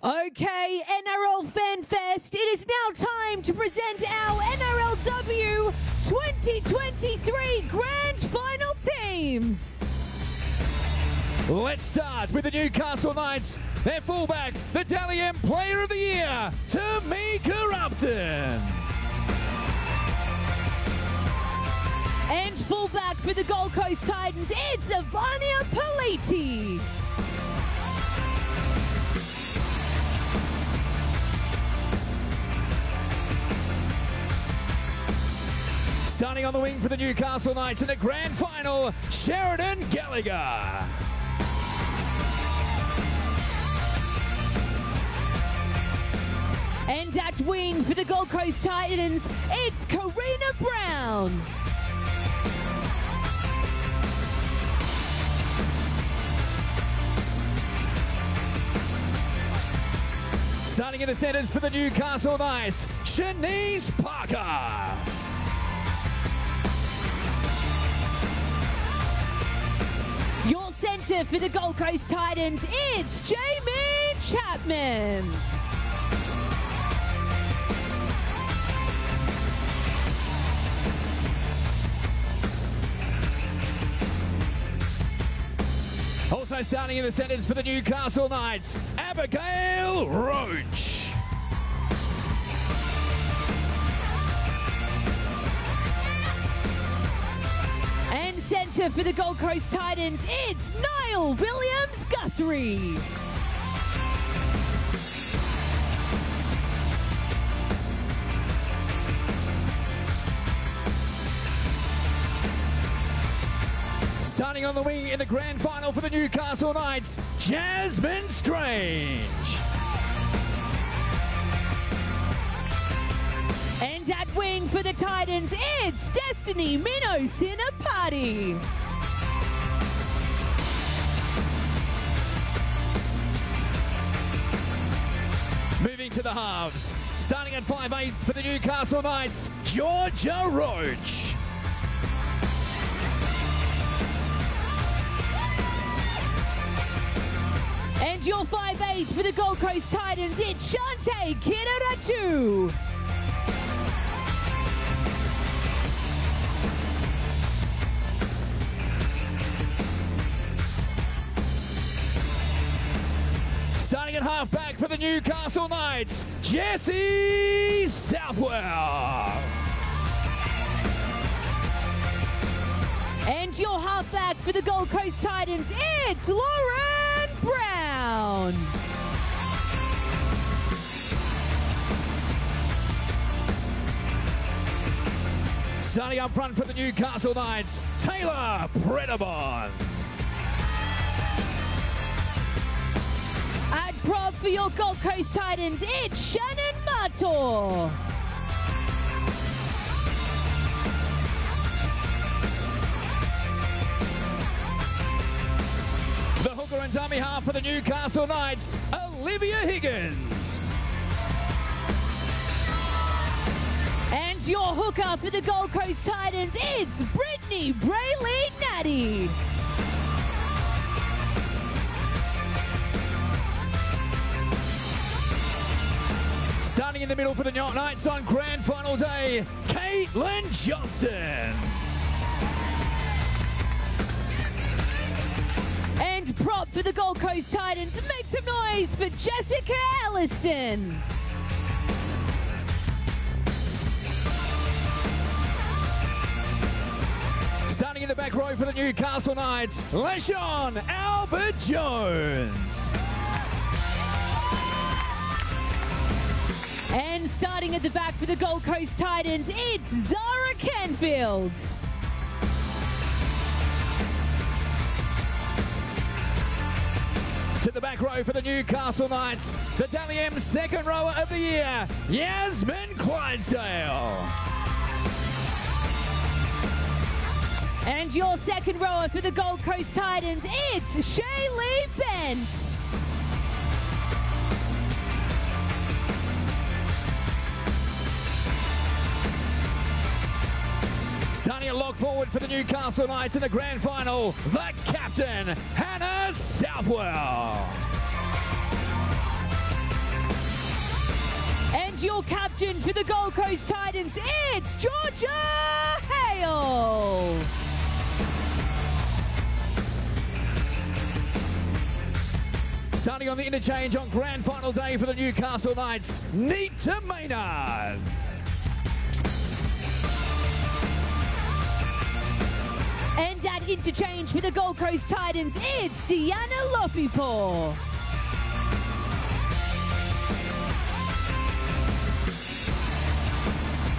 Okay, NRL Fan Fest, it is now time to present our NRLW 2023 Grand Final teams. Let's start with the Newcastle Knights. Their fullback, the Dally M Player of the Year, Tamika Upton. And fullback for the Gold Coast Titans, it's Avania Politi. Starting on the wing for the Newcastle Knights in the Grand Final, Sheridan Gallagher. And at wing for the Gold Coast Titans, it's Karina Brown. Starting in the centres for the Newcastle Knights, Shanice Parker. Your centre for the Gold Coast Titans, it's Jamie Chapman. Also starting in the centres for the Newcastle Knights, Abigail Roach. And centre for the Gold Coast Titans, it's Niall Williams-Guthrie. Starting on the wing in the Grand Final for the Newcastle Knights, Jasmine Strange. And at wing for the Titans, it's Destiny Mino-Sinapati. Moving to the halves. Starting at 5'8" for the Newcastle Knights, Georgia Roach. And your 5'8" for the Gold Coast Titans, it's Shante Kiraratu. Starting at halfback for the Newcastle Knights, Jessie Southwell. And your halfback for the Gold Coast Titans, it's Lauren Brown. Starting up front for the Newcastle Knights, Taylor Predabon. At prop for your Gold Coast Titans, it's Shannon Mator. The hooker and dummy half for the Newcastle Knights, Olivia Higgins. And your hooker for the Gold Coast Titans, it's Brittany Brayley Natty. Starting in the middle for the Knights on Grand Final Day, Caitlin Johnson. And prop for the Gold Coast Titans, make some noise for Jessica Elliston. Starting in the back row for the Newcastle Knights, LaShawn Albert Jones. And starting at the back for the Gold Coast Titans, it's Zara Canfield. To the back row for the Newcastle Knights, the Dally M second rower of the year, Yasmin Clydesdale. And your second rower for the Gold Coast Titans, it's Shaylee Bent. Starting a lock forward for the Newcastle Knights in the Grand Final, the captain, Hannah Southwell. your captain for the Gold Coast Titans, it's Georgia Hale. Starting on the interchange on Grand Final day for the Newcastle Knights, Nita Maynard. And at interchange for the Gold Coast Titans, it's Sienna Lopipo.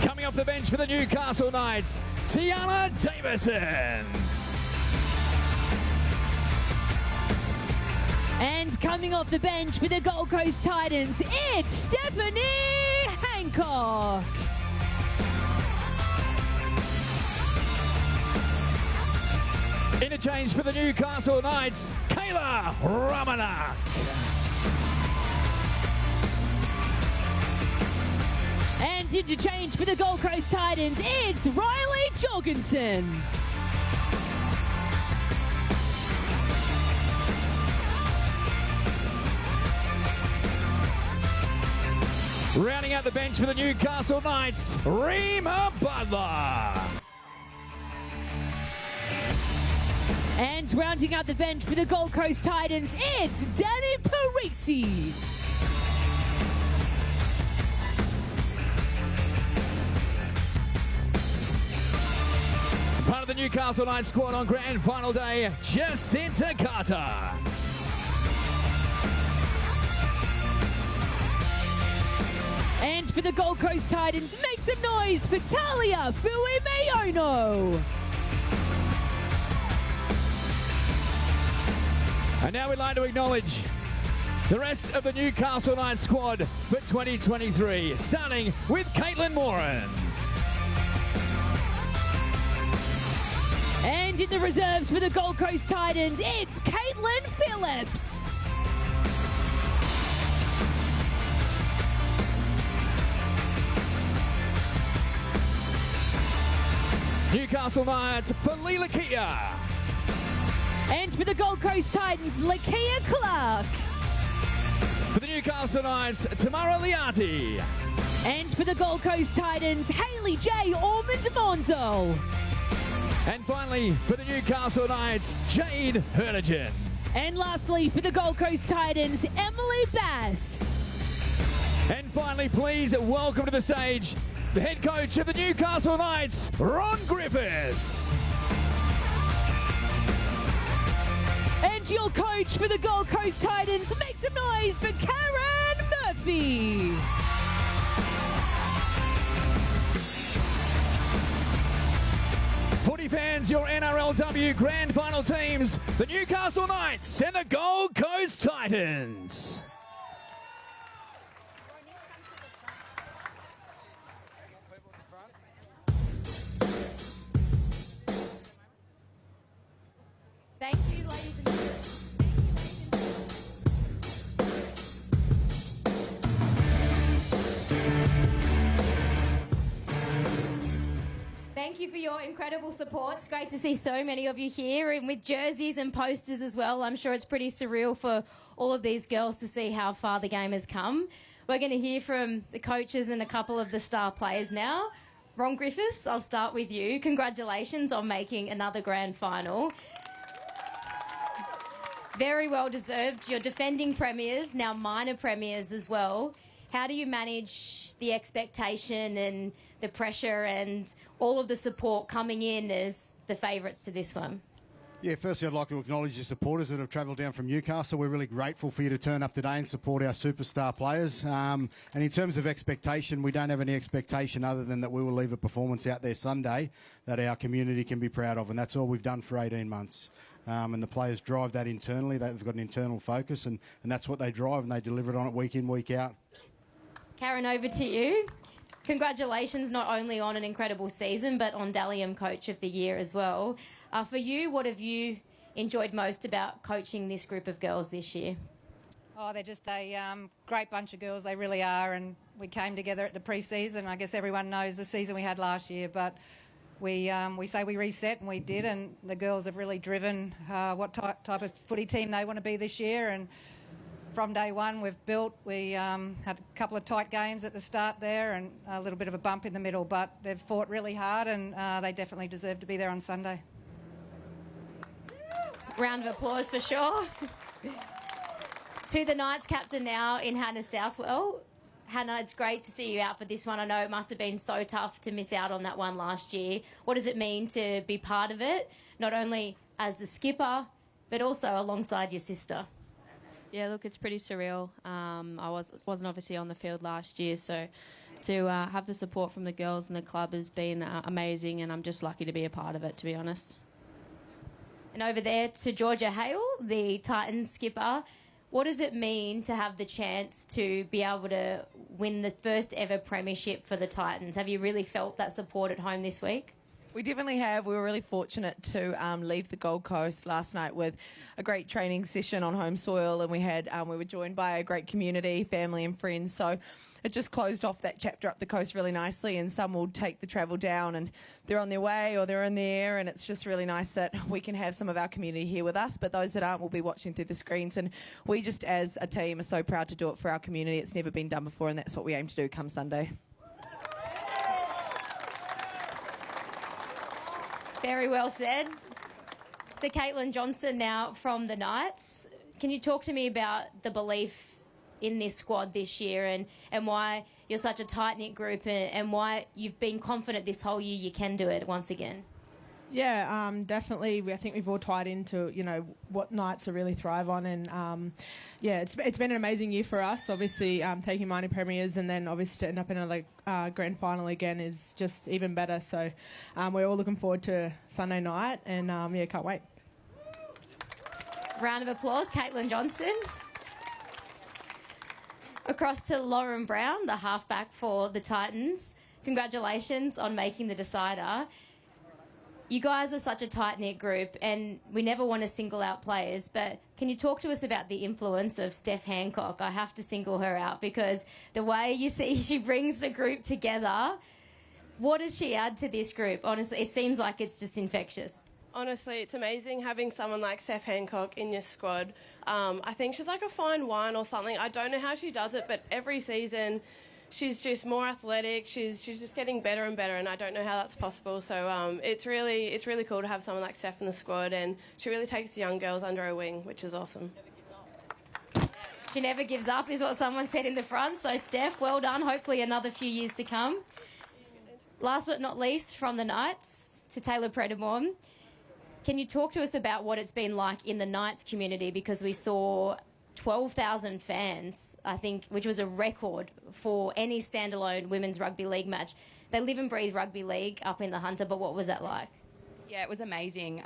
Coming off the bench for the Newcastle Knights, Tiana Davison. And coming off the bench for the Gold Coast Titans, it's Stephanie Hancock. Interchange for the Newcastle Knights, Kayla Ramanak. And interchange for the Gold Coast Titans, it's Riley Jorgensen. Rounding out the bench for the Newcastle Knights, Rima Butler. And rounding out the bench for the Gold Coast Titans, it's Danny Parisi. Part of the Newcastle Knights squad on Grand Final day, Jacinta Carter. And for the Gold Coast Titans, make some noise for Talia Fuimeono. And now we'd like to acknowledge the rest of the Newcastle Knights squad for 2023, starting with Caitlin Moran. And in the reserves for the Gold Coast Titans, it's Caitlin Phillips. Newcastle Knights, Felila Kia. And for the Gold Coast Titans, Lakia Clark. For the Newcastle Knights, Tamara Liati. And for the Gold Coast Titans, Hayley J. Ormond Monzo. And finally, for the Newcastle Knights, Jade Hernigen. And lastly, for the Gold Coast Titans, Emily Bass. And finally, please welcome to the stage the head coach of the Newcastle Knights, Ron Griffiths. And your coach for the Gold Coast Titans, make some noise for Karen Murphy. Footy fans, your NRLW Grand Final teams, the Newcastle Knights and the Gold Coast Titans. Thank you, ladies and gentlemen. Thank you for your incredible support. It's great to see so many of you here and with jerseys and posters as well. I'm sure it's pretty surreal for all of these girls to see how far the game has come. We're going to hear from the coaches and a couple of the star players now. Ron Griffiths, I'll start with you. Congratulations on making another grand final. Very well deserved. You're defending premiers, now minor premiers as well. How do you manage the expectation and the pressure and all of the support coming in as the favourites to this one? Yeah, firstly, I'd like to acknowledge the supporters that have travelled down from Newcastle. We're really grateful for you to turn up today and support our superstar players. And in terms of expectation, we don't have any expectation other than that we will leave a performance out there Sunday that our community can be proud of. And that's all we've done for 18 months. And the players drive that internally. They've got an internal focus, and that's what they drive, and they deliver it on it week in, week out. Karen, over to you. Congratulations not only on an incredible season, but on Dalium Coach of the Year as well. For you, what have you enjoyed most about coaching this group of girls this year? Oh, they're just a great bunch of girls. They really are. And we came together at the pre-season. I guess everyone knows the season we had last year, but we say we reset, and we did. And the girls have really driven what type of footy team they want to be this year. And from day one we've built. We had a couple of tight games at the start there and a little bit of a bump in the middle, but they've fought really hard and they definitely deserve to be there on Sunday. Round of applause for sure. To the Knights captain now in Hannah Southwell. Hannah, it's great to see you out for this one. I know it must have been so tough to miss out on that one last year. What does it mean to be part of it, not only as the skipper, but also alongside your sister? Yeah, look, it's pretty surreal. I wasn't obviously on the field last year, so to have the support from the girls and the club has been amazing, and I'm just lucky to be a part of it, to be honest. And over there to Georgia Hale, the Titans skipper. What does it mean to have the chance to be able to win the first ever premiership for the Titans? Have you really felt that support at home this week? We definitely have. We were really fortunate to leave the Gold Coast last night with a great training session on home soil, and we were joined by a great community, family and friends. So it just closed off that chapter up the coast really nicely, and some will take the travel down and they're on their way or they're in the air, and it's just really nice that we can have some of our community here with us, but those that aren't will be watching through the screens, and we just as a team are so proud to do it for our community. It's never been done before, and that's what we aim to do come Sunday. Very well said. To Caitlin Johnson now from the Knights. Can you talk to me about the belief in this squad this year and why you're such a tight-knit group and why you've been confident this whole year you can do it once again? Yeah, definitely. I think we've all tied into, what Knights to really thrive on. And, it's been an amazing year for us. Obviously, taking minor premiers and then obviously to end up in a grand final again is just even better. So we're all looking forward to Sunday night and, can't wait. Round of applause, Caitlin Johnson. Across to Lauren Brown, the halfback for the Titans. Congratulations on making the decider. You guys are such a tight-knit group, and we never want to single out players, but can you talk to us about the influence of Steph Hancock? I have to single her out because the way you see she brings the group together, what does she add to this group? Honestly, it seems like it's just infectious. Honestly, it's amazing having someone like Steph Hancock in your squad. I think she's like a fine wine or something. I don't know how she does it, but every season she's just more athletic. She's just getting better and better, and I don't know how that's possible. So it's really cool to have someone like Steph in the squad, and she really takes the young girls under her wing, which is awesome. She never gives up is what someone said in the front. So Steph, well done. Hopefully another few years to come. Last but not least, from the Knights to Taylor Predamore. Can you talk to us about what it's been like in the Knights community? Because we saw 12,000 fans, I think, which was a record for any standalone women's rugby league match. They live and breathe rugby league up in the Hunter, but what was that like? Yeah, it was amazing.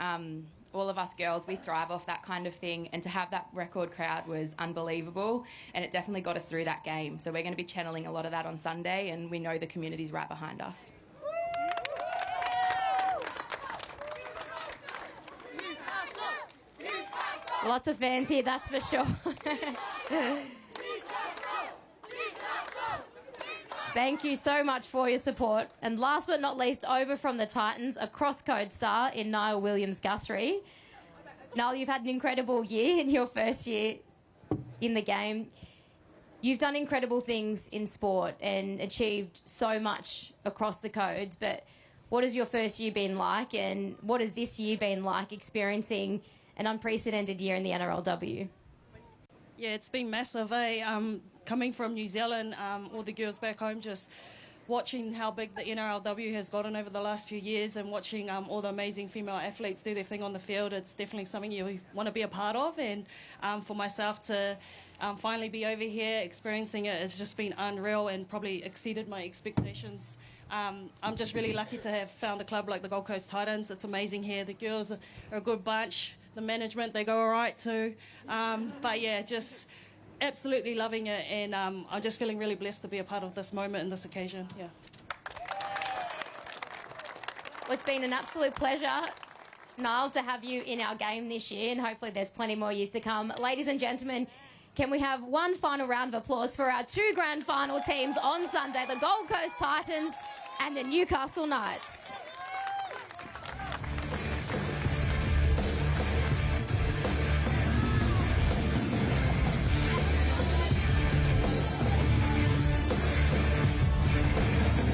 All of us girls, we thrive off that kind of thing, and to have that record crowd was unbelievable, and it definitely got us through that game. So we're going to be channeling a lot of that on Sunday, and we know the community's right behind us. Lots of fans here, that's for sure. Thank you so much for your support. And last but not least, over from the Titans, a cross-code star in Niall Williams-Guthrie. Niall, you've had an incredible year in your first year in the game. You've done incredible things in sport and achieved so much across the codes, but what has your first year been like, and what has this year been like experiencing an unprecedented year in the NRLW? Yeah, it's been massive, coming from New Zealand, all the girls back home, just watching how big the NRLW has gotten over the last few years and watching all the amazing female athletes do their thing on the field. It's definitely something you want to be a part of, and for myself to finally be over here experiencing it has just been unreal and probably exceeded my expectations. I'm just really lucky to have found a club like the Gold Coast Titans. It's amazing here. The girls are a good bunch. The management, they go all right too. But yeah, just absolutely loving it, and I'm just feeling really blessed to be a part of this moment and this occasion. Yeah. Well, it's been an absolute pleasure, Niall, to have you in our game this year, and hopefully there's plenty more years to come. Ladies and gentlemen, can we have one final round of applause for our two grand final teams on Sunday, the Gold Coast Titans and the Newcastle Knights?